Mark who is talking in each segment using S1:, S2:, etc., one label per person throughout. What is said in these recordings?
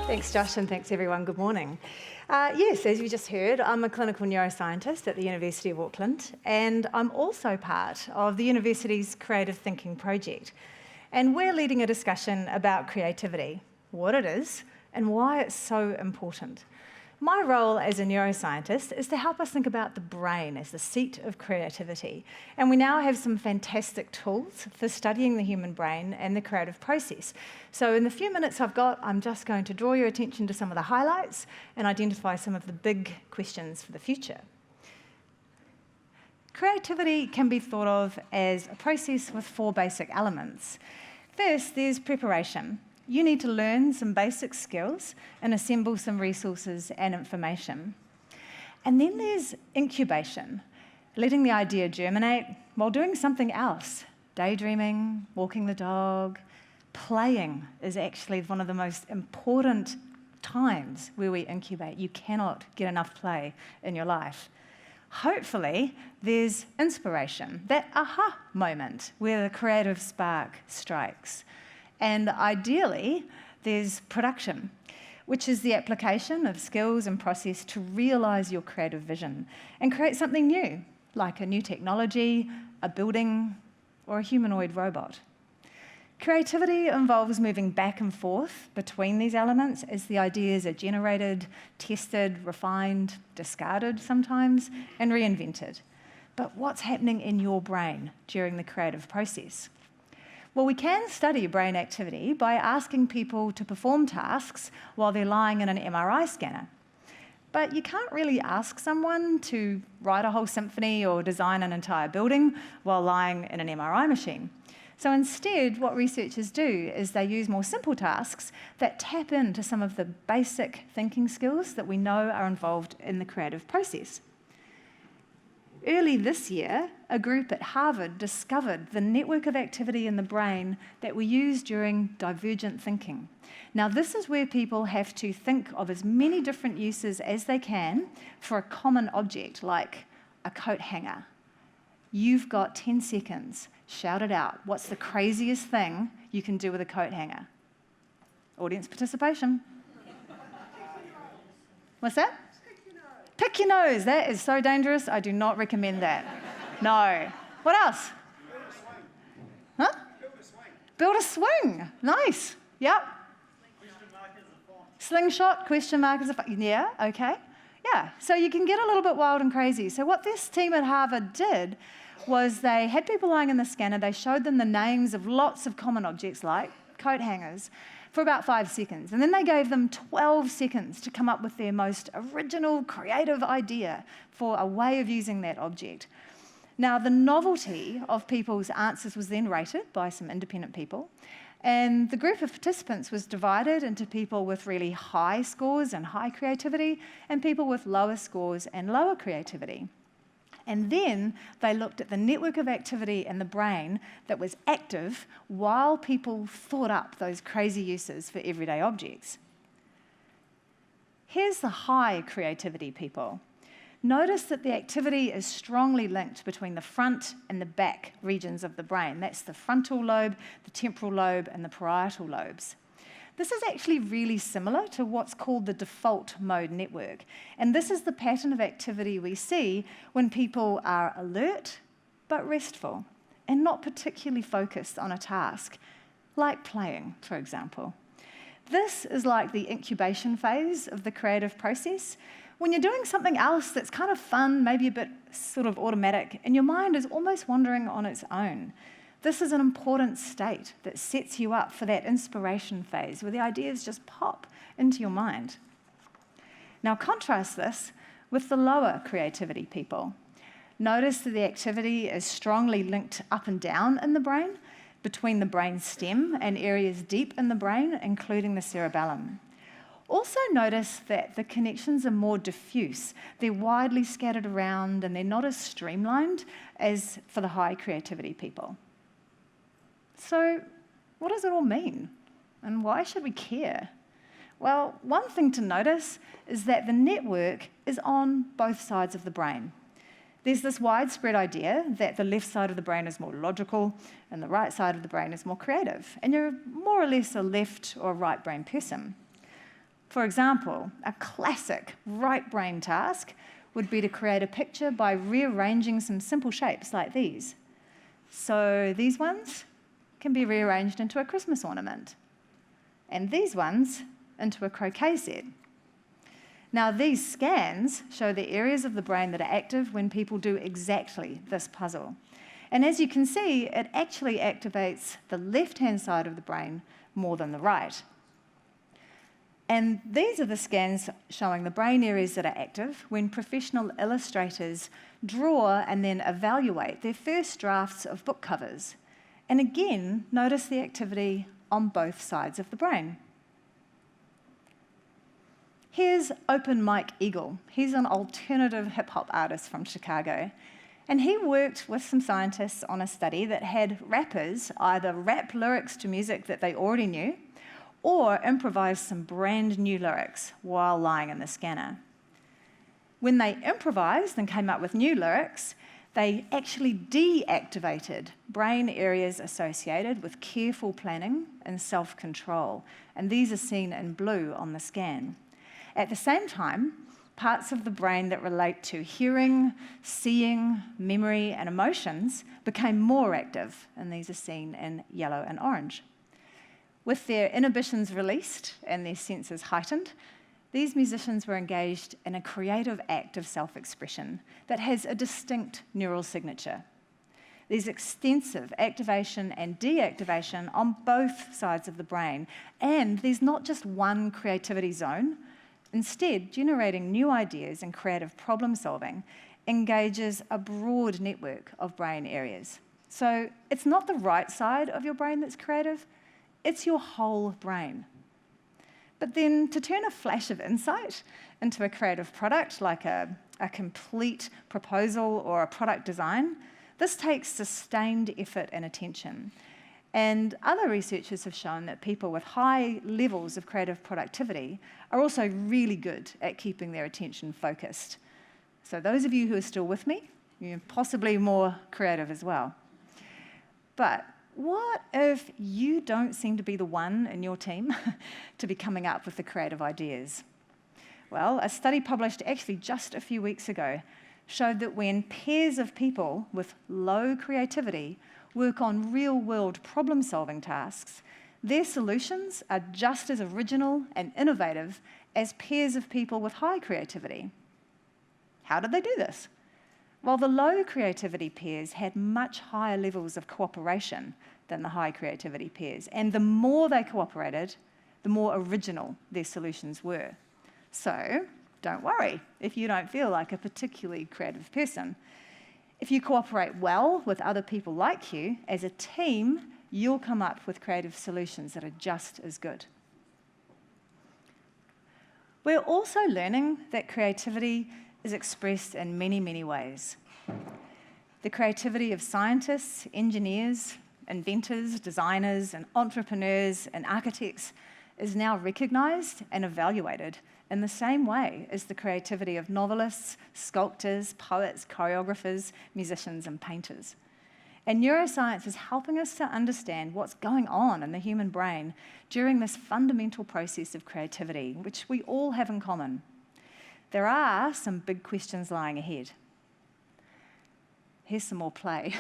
S1: Thanks, Josh, and thanks, everyone. Good morning. Yes, as you just heard, I'm a clinical neuroscientist at the University of Auckland, and I'm also part of the university's Creative Thinking project. And we're leading a discussion about creativity, what it is, and why it's so important. My role as a neuroscientist is to help us think about the brain as the seat of creativity. And we now have some fantastic tools for studying the human brain and the creative process. So in the few minutes I've got, I'm just going to draw your attention to some of the highlights and identify some of the big questions for the future. Creativity can be thought of as a process with 4 basic elements. First, there's preparation. You need to learn some basic skills and assemble some resources and information. And then there's incubation, letting the idea germinate while doing something else. Daydreaming, walking the dog, playing is actually one of the most important times where we incubate. You cannot get enough play in your life. Hopefully, there's inspiration, that aha moment where the creative spark strikes. And ideally, there's production, which is the application of skills and process to realise your creative vision and create something new, like a new technology, a building, or a humanoid robot. Creativity involves moving back and forth between these elements as the ideas are generated, tested, refined, discarded sometimes, and reinvented. But what's happening in your brain during the creative process? Well, we can study brain activity by asking people to perform tasks while they're lying in an MRI scanner. But you can't really ask someone to write a whole symphony or design an entire building while lying in an MRI machine. So instead, what researchers do is they use more simple tasks that tap into some of the basic thinking skills that we know are involved in the creative process. Early this year, a group at Harvard discovered the network of activity in the brain that we use during divergent thinking. Now, this is where people have to think of as many different uses as they can for a common object, like a coat hanger. You've got 10 seconds. Shout it out. What's the craziest thing you can do with a coat hanger? Audience participation. What's that? Pick your nose. That is so dangerous. I do not recommend that. No. What else?
S2: Build a swing.
S1: Huh?
S2: Build a swing.
S1: Build a swing. Nice. Yep.
S2: Question mark is a font.
S1: Slingshot, question mark is a font. Yeah, okay. Yeah, so you can get a little bit wild and crazy. So what this team at Harvard did was they had people lying in the scanner. They showed them the names of lots of common objects like coat hangers for about 5 seconds. And then they gave them 12 seconds to come up with their most original, creative idea for a way of using that object. Now, the novelty of people's answers was then rated by some independent people. And the group of participants was divided into people with really high scores and high creativity and people with lower scores and lower creativity. And then they looked at the network of activity in the brain that was active while people thought up those crazy uses for everyday objects. Here's the high creativity people. Notice that the activity is strongly linked between the front and the back regions of the brain. That's the frontal lobe, the temporal lobe, and the parietal lobes. This is actually really similar to what's called the default mode network. And this is the pattern of activity we see when people are alert but restful and not particularly focused on a task, like playing, for example. This is like the incubation phase of the creative process, when you're doing something else that's kind of fun, maybe a bit sort of automatic, and your mind is almost wandering on its own. This is an important state that sets you up for that inspiration phase where the ideas just pop into your mind. Now contrast this with the lower creativity people. Notice that the activity is strongly linked up and down in the brain, between the brain stem and areas deep in the brain, including the cerebellum. Also notice that the connections are more diffuse. They're widely scattered around and they're not as streamlined as for the high creativity people. So what does it all mean? And why should we care? Well, one thing to notice is that the network is on both sides of the brain. There's this widespread idea that the left side of the brain is more logical and the right side of the brain is more creative, and you're more or less a left or right brain person. For example, a classic right brain task would be to create a picture by rearranging some simple shapes like these. So these ones can be rearranged into a Christmas ornament, and these ones into a croquet set. Now, these scans show the areas of the brain that are active when people do exactly this puzzle. And as you can see, it actually activates the left-hand side of the brain more than the right. And these are the scans showing the brain areas that are active when professional illustrators draw and then evaluate their first drafts of book covers. And again, notice the activity on both sides of the brain. Here's Open Mike Eagle. He's an alternative hip-hop artist from Chicago. And he worked with some scientists on a study that had rappers either rap lyrics to music that they already knew or improvise some brand new lyrics while lying in the scanner. When they improvised and came up with new lyrics, they actually deactivated brain areas associated with careful planning and self-control. And these are seen in blue on the scan. At the same time, parts of the brain that relate to hearing, seeing, memory, and emotions became more active, and these are seen in yellow and orange. With their inhibitions released and their senses heightened, these musicians were engaged in a creative act of self-expression that has a distinct neural signature. There's extensive activation and deactivation on both sides of the brain, and there's not just one creativity zone. Instead, generating new ideas and creative problem-solving engages a broad network of brain areas. So it's not the right side of your brain that's creative, it's your whole brain. But then to turn a flash of insight into a creative product, like a complete proposal or a product design, this takes sustained effort and attention. And other researchers have shown that people with high levels of creative productivity are also really good at keeping their attention focused. So those of you who are still with me, you're possibly more creative as well. But what if you don't seem to be the one in your team to be coming up with the creative ideas? Well, a study published actually just a few weeks ago showed that when pairs of people with low creativity work on real-world problem-solving tasks, their solutions are just as original and innovative as pairs of people with high creativity. How did they do this? Well, the low creativity pairs had much higher levels of cooperation than the high creativity pairs, and the more they cooperated, the more original their solutions were. So, don't worry if you don't feel like a particularly creative person. If you cooperate well with other people like you, as a team, you'll come up with creative solutions that are just as good. We're also learning that creativity is expressed in many, many ways. The creativity of scientists, engineers, inventors, designers, and entrepreneurs and architects is now recognised and evaluated in the same way as the creativity of novelists, sculptors, poets, choreographers, musicians, and painters. And neuroscience is helping us to understand what's going on in the human brain during this fundamental process of creativity, which we all have in common. There are some big questions lying ahead. Here's some more play.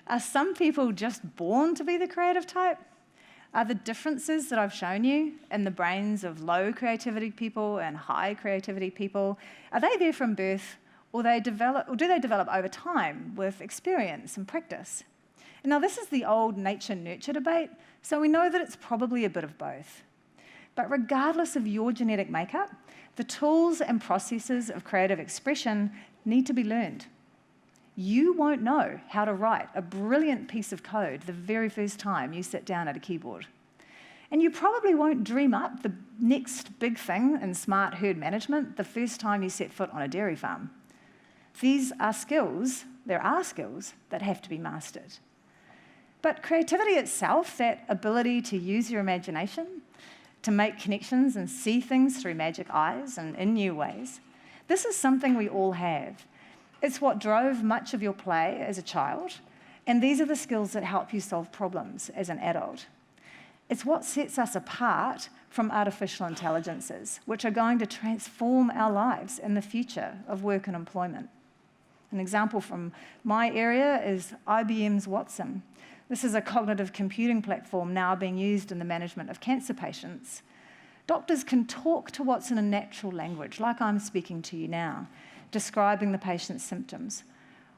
S1: Are some people just born to be the creative type? Are the differences that I've shown you in the brains of low creativity people and high creativity people, are they there from birth, or do they develop over time with experience and practice? And now this is the old nature-nurture debate, so we know that it's probably a bit of both. But regardless of your genetic makeup, the tools and processes of creative expression need to be learned. You won't know how to write a brilliant piece of code the very first time you sit down at a keyboard. And you probably won't dream up the next big thing in smart herd management the first time you set foot on a dairy farm. There are skills that have to be mastered. But creativity itself, that ability to use your imagination, to make connections and see things through magic eyes and in new ways, this is something we all have. It's what drove much of your play as a child, and these are the skills that help you solve problems as an adult. It's what sets us apart from artificial intelligences, which are going to transform our lives in the future of work and employment. An example from my area is IBM's Watson. This is a cognitive computing platform now being used in the management of cancer patients. Doctors can talk to Watson in natural language, like I'm speaking to you now, describing the patient's symptoms.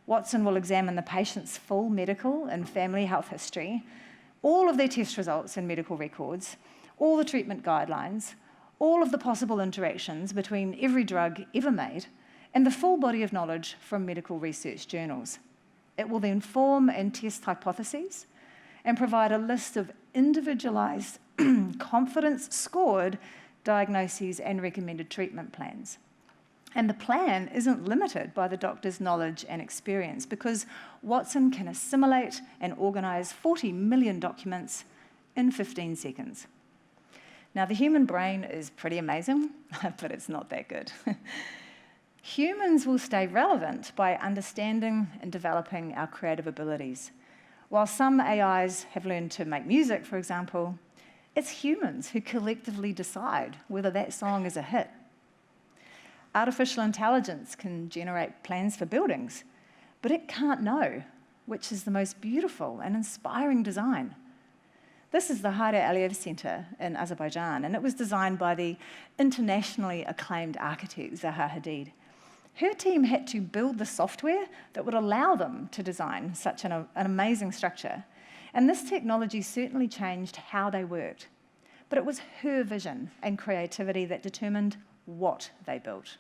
S1: Watson will examine the patient's full medical and family health history, all of their test results and medical records, all the treatment guidelines, all of the possible interactions between every drug ever made, and the full body of knowledge from medical research journals. It will then form and test hypotheses and provide a list of individualised, confidence-scored diagnoses and recommended treatment plans. And the plan isn't limited by the doctor's knowledge and experience because Watson can assimilate and organise 40 million documents in 15 seconds. Now, the human brain is pretty amazing, but it's not that good. Humans will stay relevant by understanding and developing our creative abilities. While some AIs have learned to make music, for example, it's humans who collectively decide whether that song is a hit. Artificial intelligence can generate plans for buildings, but it can't know which is the most beautiful and inspiring design. This is the Haider Aliyev Centre in Azerbaijan, and it was designed by the internationally acclaimed architect Zaha Hadid. Her team had to build the software that would allow them to design such an amazing structure. And this technology certainly changed how they worked. But it was her vision and creativity that determined what they built.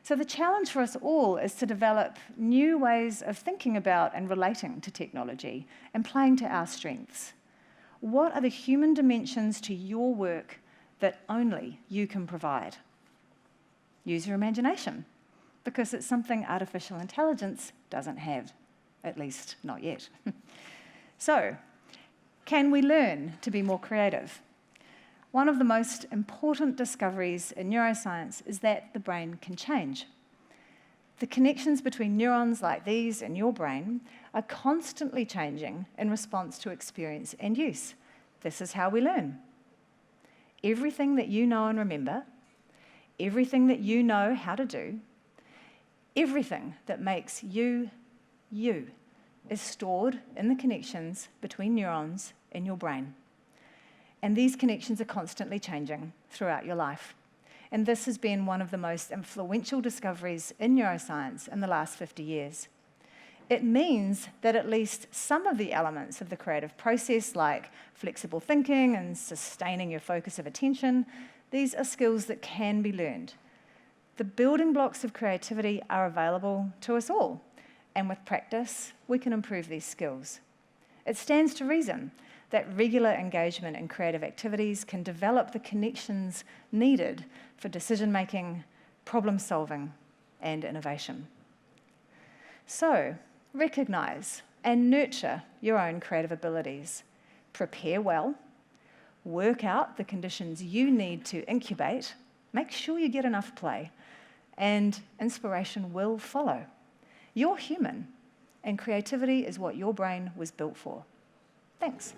S1: So the challenge for us all is to develop new ways of thinking about and relating to technology and playing to our strengths. What are the human dimensions to your work that only you can provide? Use your imagination, because it's something artificial intelligence doesn't have, at least not yet. So, can we learn to be more creative? One of the most important discoveries in neuroscience is that the brain can change. The connections between neurons like these in your brain are constantly changing in response to experience and use. This is how we learn. Everything that you know and remember, everything that you know how to do, everything that makes you, you, is stored in the connections between neurons in your brain. And these connections are constantly changing throughout your life. And this has been one of the most influential discoveries in neuroscience in the last 50 years. It means that at least some of the elements of the creative process, like flexible thinking and sustaining your focus of attention, these are skills that can be learned. The building blocks of creativity are available to us all, and with practice, we can improve these skills. It stands to reason that regular engagement in creative activities can develop the connections needed for decision-making, problem-solving, and innovation. So, recognise and nurture your own creative abilities. Prepare well, work out the conditions you need to incubate, make sure you get enough play, and inspiration will follow. You're human, and creativity is what your brain was built for. Thanks.